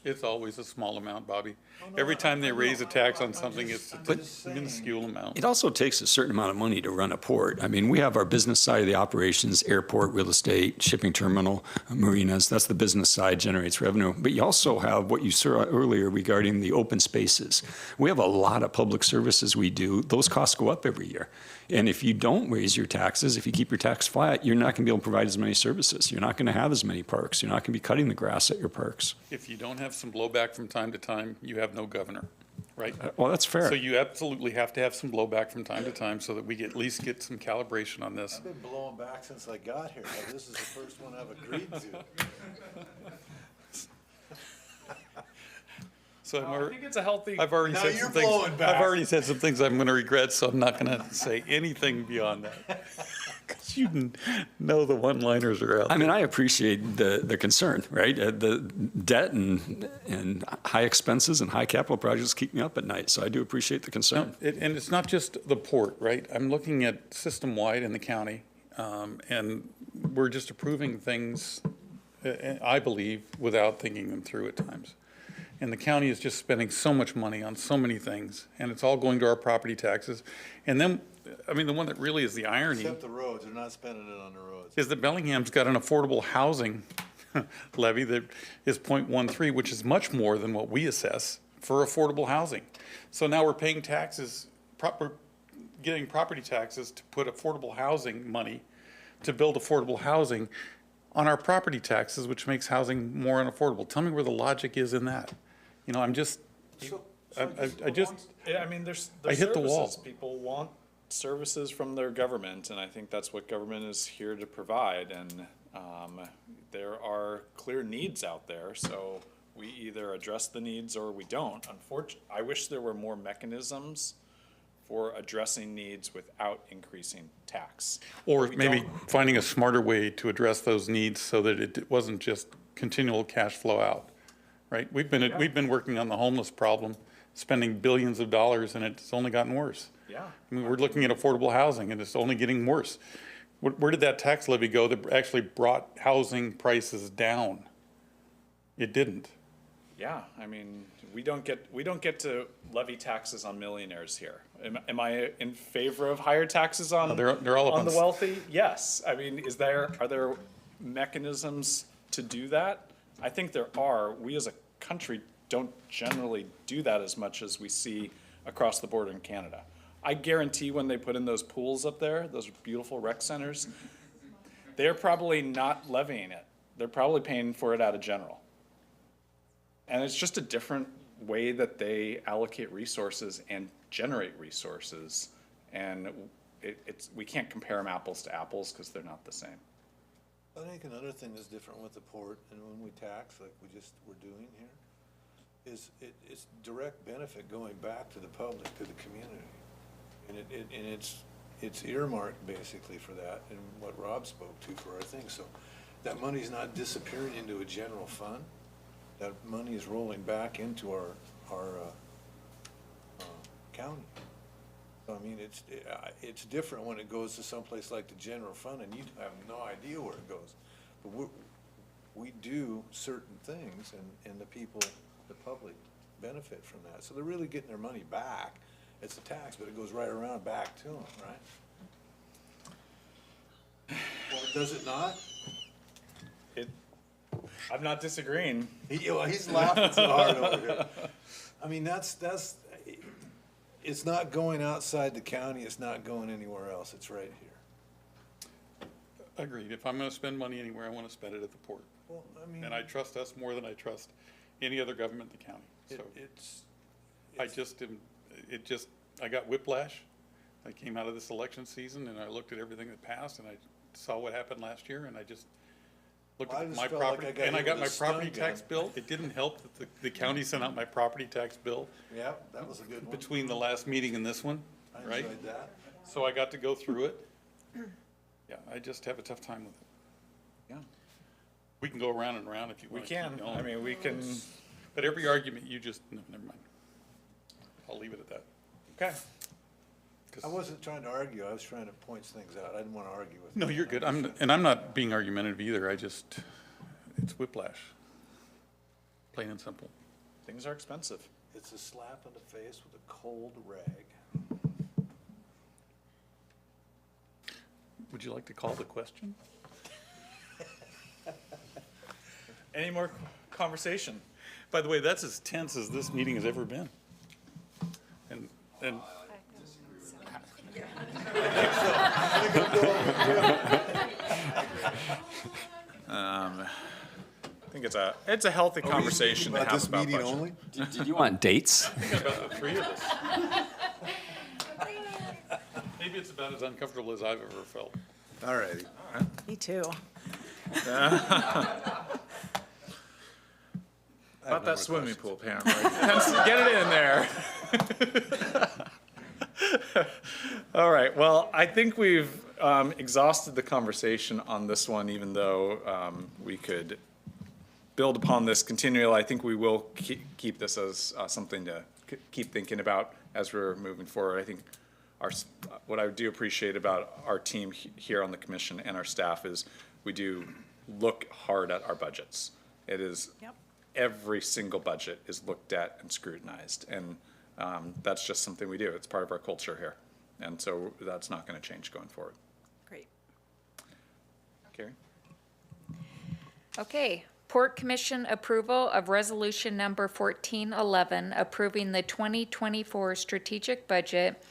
It's always a small amount, Bobby. no, Every time they I know, raise a tax I'm on something, just- it's I'm a just saying. minuscule amount. It also takes a certain amount of money to run a port. I mean, we have our business side of the operations, airport, real estate, shipping terminal, marinas. That's the business side, generates revenue. But you also have what you saw earlier regarding the open spaces. We have a lot of public services we do. Those costs go up every year. And if you don't raise your taxes, if you keep your tax flat, you're not going to be able to provide as many services. You're not going to have as many parks. You're not going to be cutting the grass at your parks. If you don't have some blowback from time to time, you have no governor, right? Well, that's fair. So you absolutely have to have some blowback from time to time so that we at least get some calibration on this. I've been blowing back since I got here. Now, this is the first one I've agreed to. So I'm I alre- think it's a healthy. I've already Now said you're some things. blowing back. I've already said some things I'm going to regret, so I'm not going to say anything beyond that. Because you know the one-liners are out. I mean, I appreciate the concern, right? The debt and high expenses and high capital projects keep me up at night, so I do appreciate the concern. And it's not just the port, right? I'm looking at system-wide in the county, and we're just approving things, I believe, without thinking them through at times. And the county is just spending so much money on so many things, and it's all going to our property taxes. And then, I mean, the one that really is the irony Except the roads, they're not spending it on the roads. is that Bellingham's got an affordable housing levy that is 0.13, which is much more than what we assess for affordable housing. So now we're paying taxes, getting property taxes to put affordable housing money to build affordable housing on our property taxes, which makes housing more unaffordable. Tell me where the logic is in that. You know, I'm just, I just, Yeah, I mean, there's I hit the wall. services. People want services from their government, and I think that's what government is here to provide. And there are clear needs out there, so we either address the needs or we don't. Unfortunately, I wish there were more mechanisms for addressing needs without increasing tax. or We maybe don't- finding a smarter way to address those needs so that it wasn't just continual cash flow out, right? We've been working on the homeless problem, spending billions of dollars, and it's only gotten worse. Yeah. I mean, we're looking at affordable housing, and it's only getting worse. Where did that tax levy go that actually brought housing prices down? It didn't. Yeah, I mean, we don't get to levy taxes on millionaires here. Am I in favor of higher taxes on they're all up on the on wealthy? Yes. I mean, are there mechanisms to do that? I think there are. We as a country don't generally do that as much as we see across the border in Canada. I guarantee when they put in those pools up there, those beautiful rec centers, they're probably not levying it. They're probably paying for it out of general. And it's just a different way that they allocate resources and generate resources. And we can't compare them apples to apples because they're not the same. I think another thing that's different with the port and when we tax, like we're doing here, is it's direct benefit going back to the public, to the community. And it's earmarked basically for that and what Rob spoke to for our thing. So that money's not disappearing into a general fund. That money is rolling back into our county. So, I mean, it's different when it goes to someplace like the general fund and you have no idea where it goes. But we do certain things and the people, the public benefit from that. So they're really getting their money back. It's a tax, but it goes right around back to them, right? Well, does it not? I'm not disagreeing. He's laughing so hard over here. I mean, it's not going outside the county, it's not going anywhere else, it's right here. Agreed. If I'm gonna spend money anywhere, I wanna spend it at the port. Well, I mean, And I trust us more than I trust any other government in the county. So I got whiplash. I came out of this election season and I looked at everything that passed and I saw what happened last year and I just looked I at just my felt like property. I got And I hit got with my a stun property tax gun. bill. It didn't help that the county sent out my property tax bill yeah, that was a good one. between the last meeting and this one, I right? enjoyed that. So I got to go through it. Yeah, I just have a tough time with it. Yeah. We can go around and around if you We want. can, I mean, we can, But every argument you just, no, never mind. I'll leave it at that. okay. I wasn't trying to argue, I was trying to point things out. I didn't want to argue with you. No, you're good. I'm not being argumentative either. It's whiplash. Plain and simple. Things are expensive. It's a slap in the face with a cold rag. Would you like to call the question? Any more conversation? By the way, that's as tense as this meeting has ever been. And I think it's a healthy conversation to have about budget. Did you want dates? about the three of us. Maybe it's about as uncomfortable as I've ever felt. All righty. Me too. About that swimming pool, Pam, right? Get it in there. All right, well, I think we've exhausted the conversation on this one, even though we could build upon this continually. I think we will keep this as something to keep thinking about as we're moving forward. I think what I do appreciate about our team here on the commission and our staff is we do look hard at our budgets. It is, every single budget is looked at and scrutinized, and that's just something we do. It's part of our culture here, and so that's not going to change going forward. Great. Carrie? Okay, Port Commission approval of resolution number 1411, approving the 2024 strategic budget,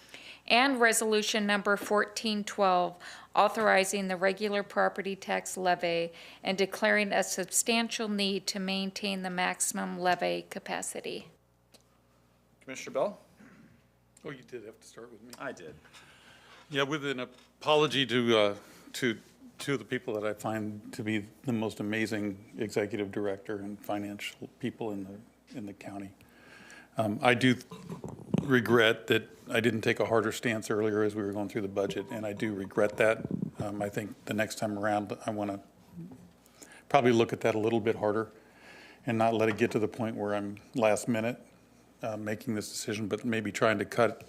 and resolution number 1412, authorizing the regular property tax levy and declaring a substantial need to maintain the maximum levy capacity. Commissioner Bell? Oh, you did have to start with me. I did. Yeah, with an apology to two of the people that I find to be the most amazing executive director and financial people in the county. I do regret that I didn't take a harder stance earlier as we were going through the budget, and I do regret that. I think the next time around, I want to probably look at that a little bit harder and not let it get to the point where I'm last minute making this decision, but maybe trying to cut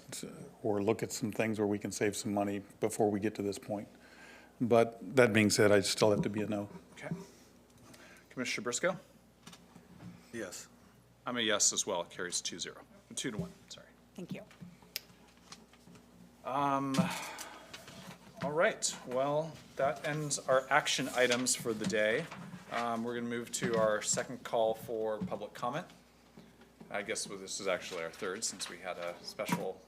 or look at some things where we can save some money before we get to this point. But that being said, I still have to be a no. Okay. Commissioner Briscoe? Yes. I'm a yes as well. It carries 2-0. 2-1, sorry. Thank you. All right, well, that ends our action items for the day. We're going to move to our second call for public comment. I guess this is actually our third, since we had a special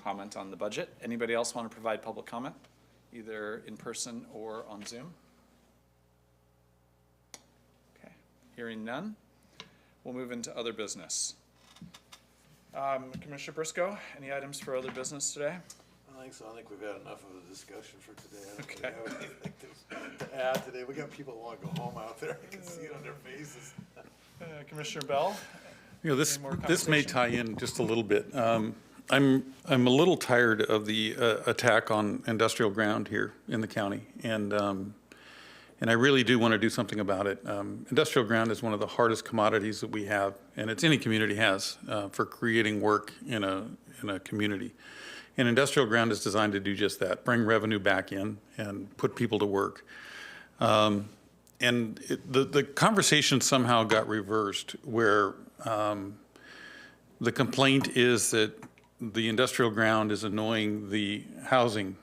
comment on the budget. Anybody else want to provide public comment, either in person or on Zoom? Okay, hearing none, we'll move into other business. Commissioner Briscoe, any items for other business today? I think so. I think we've had enough of a discussion for today. I don't Okay. really have anything to add today. We got people that want to go home out there. I can see it on their faces. Commissioner Bell? You know, this Any more may conversation? tie in just a little bit. I'm a little tired of the attack on industrial ground here in the county, and I really do want to do something about it. Industrial ground is one of the hardest commodities that we have, and any community has for creating work in a community. And industrial ground is designed to do just that: bring revenue back in and put people to work. And the conversation somehow got reversed, where the complaint is that the industrial ground is annoying the housing,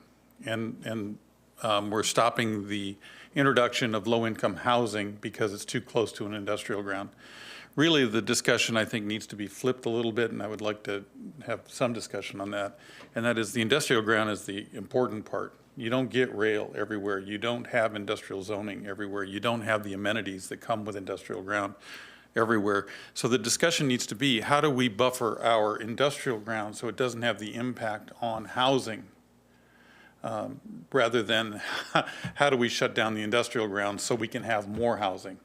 and we're stopping the introduction of low-income housing because it's too close to an industrial ground. Really, the discussion, I think, needs to be flipped a little bit, and I would like to have some discussion on that. And that is, the industrial ground is the important part. You don't get rail everywhere. You don't have industrial zoning everywhere. You don't have the amenities that come with industrial ground everywhere. So the discussion needs to be, how do we buffer our industrial ground so it doesn't have the impact on housing, rather than how do we shut down the industrial ground so we can have more housing,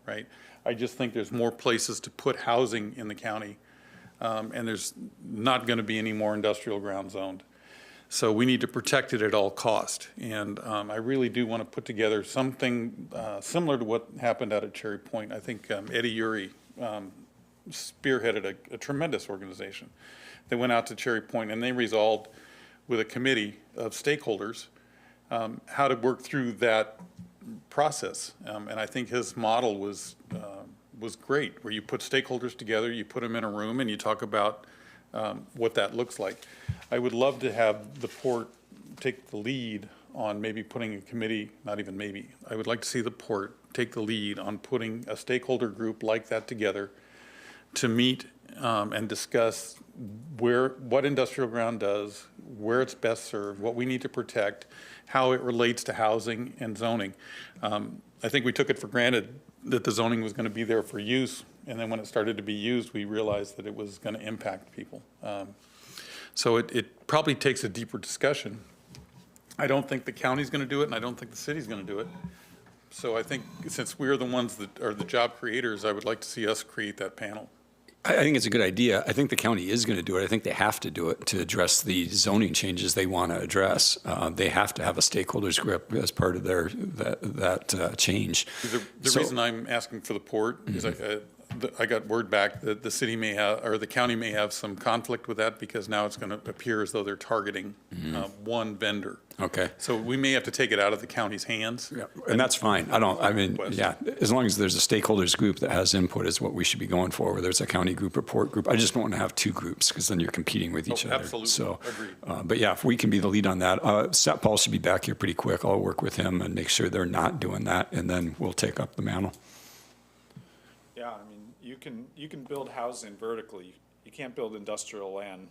right? I just think there's more places to put housing in the county, and there's not going to be any more industrial ground zoned. So we need to protect it at all cost. And I really do want to put together something similar to what happened out at Cherry Point. I think Eddie Uri spearheaded a tremendous organization. They went out to Cherry Point and they resolved with a committee of stakeholders, how to work through that process. And I think his model was great, where you put stakeholders together, you put them in a room, and you talk about what that looks like. I would love to have the port take the lead on maybe putting a committee, not even maybe, I would like to see the port take the lead on putting a stakeholder group like that together to meet and discuss what industrial ground does, where it's best served, what we need to protect, how it relates to housing and zoning. I think we took it for granted that the zoning was going to be there for use, and then when it started to be used, we realized that it was going to impact people. So it probably takes a deeper discussion. I don't think the county's going to do it, and I don't think the city's going to do it. So I think since we're the ones that are the job creators, I would like to see us create that panel. I think it's a good idea. I think the county is going to do it. I think they have to do it to address the zoning changes they want to address. They have to have a stakeholders group as part of their that change. The reason I'm asking for the port is I got word back that the city may have, or the county may have some conflict with that because now it's going to appear as though they're targeting one vendor. Okay. So we may have to take it out of the county's hands. Yeah, and that's fine. Yeah, as long as there's a stakeholders group that has input is what we should be going for, whether it's a county group or port group. I just don't want to have two groups because then you're competing with each other. Absolutely. So, Agreed. but yeah, if we can be the lead on that, Seth Paul should be back here pretty quick. I'll work with him and make sure they're not doing that, and then we'll take up the mantle. Yeah, I mean, you can build housing vertically. You can't build industrial land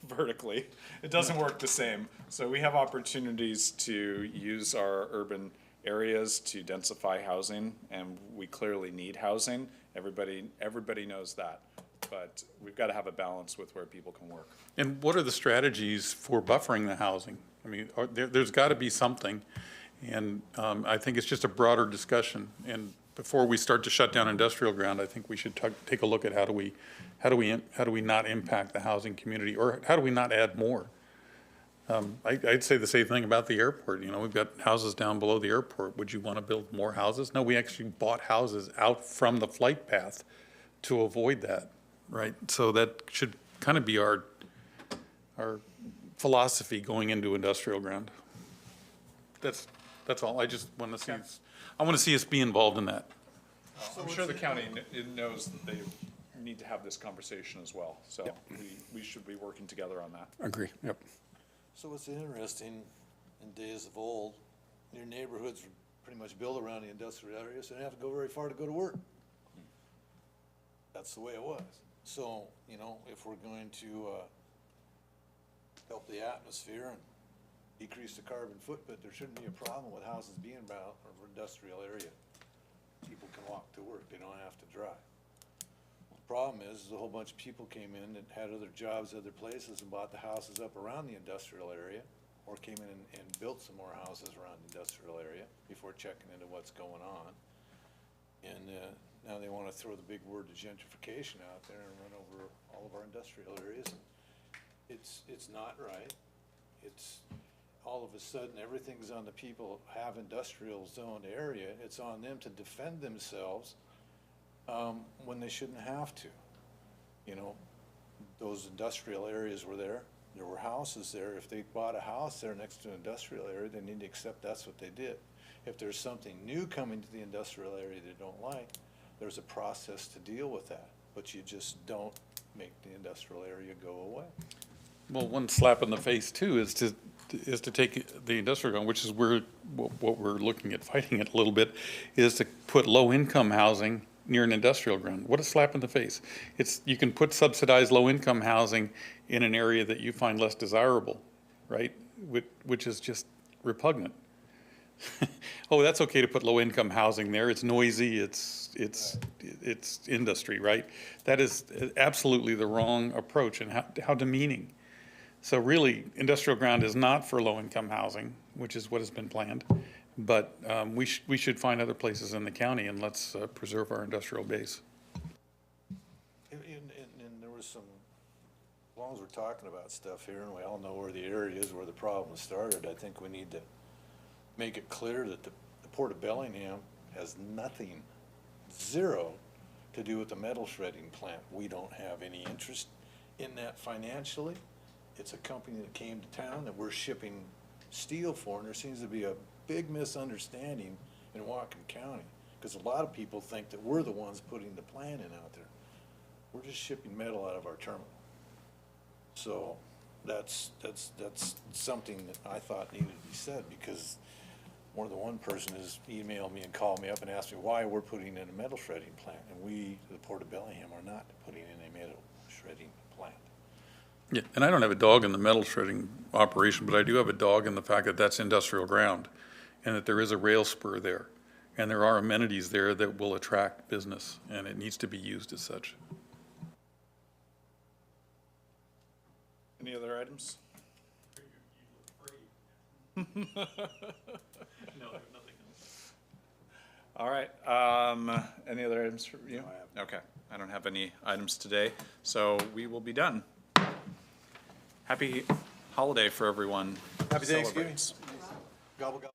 vertically. It doesn't work the same. So we have opportunities to use our urban areas to densify housing, and we clearly need housing. Everybody knows that. But we've got to have a balance with where people can work. And what are the strategies for buffering the housing? I mean, there's got to be something. And I think it's just a broader discussion. And before we start to shut down industrial ground, I think we should take a look at how do we not impact the housing community, or how do we not add more? I'd say the same thing about the airport. You know, we've got houses down below the airport. Would you want to build more houses? No, we actually bought houses out from the flight path to avoid that, right? So that should kind of be our philosophy going into industrial ground. That's all. I just want to see us be involved in that. I'm sure the county knows that they need to have this conversation as well. So we should be working together on that. Agree. Yep. So what's interesting, in days of old, your neighborhoods were pretty much built around the industrial area, so you didn't have to go very far to go to work. That's the way it was. So, you know, if we're going to help the atmosphere and decrease the carbon footprint, there shouldn't be a problem with houses being built or industrial area. People can walk to work, they don't have to drive. The problem is a whole bunch of people came in that had other jobs, other places, and bought the houses up around the industrial area, or came in and built some more houses around the industrial area before checking into what's going on. And now they want to throw the big word of gentrification out there and run over all of our industrial areas. And it's not right. It's all of a sudden everything's on the people who have industrial zoned area. It's on them to defend themselves when they shouldn't have to. You know, those industrial areas were there. There were houses there. If they bought a house there next to an industrial area, they need to accept that's what they did. If there's something new coming to the industrial area they don't like, there's a process to deal with that. But you just don't make the industrial area go away. Well, one slap in the face too is to take the industrial ground, which is what we're looking at fighting it a little bit, is to put low-income housing near an industrial ground. What a slap in the face. You can put subsidized low-income housing in an area that you find less desirable, right? Which is just repugnant. Oh, that's okay to put low-income housing there. It's noisy, it's industry, right? That is absolutely the wrong approach, and how demeaning. So really, industrial ground is not for low-income housing, which is what has been planned. But we should find other places in the county, and let's preserve our industrial base. And there was some, as long as we're talking about stuff here, and we all know where the area is, where the problem started, I think we need to make it clear that the Port of Bellingham has nothing, zero, to do with the metal shredding plant. We don't have any interest in that financially, it's a company that came to town that we're shipping steel for, and there seems to be a big misunderstanding in Whatcom County, because a lot of people think that we're the ones putting the plant in out there. We're just shipping metal out of our terminal. So that's something that I thought needed to be said, because more than one person has emailed me and called me up and asked me why we're putting in a metal shredding plant, and we, the Port of Bellingham, are not putting in a metal shredding plant. Yeah, and I don't have a dog in the metal shredding operation, but I do have a dog in the fact that that's industrial ground and that there is a rail spur there. And there are amenities there that will attract business, and it needs to be used as such. Any other items? All right, any other items for you? Okay, I don't have any items today, so we will be done. Happy holiday for everyone. Happy Thanksgiving. Celebrates. Gobble, gobble.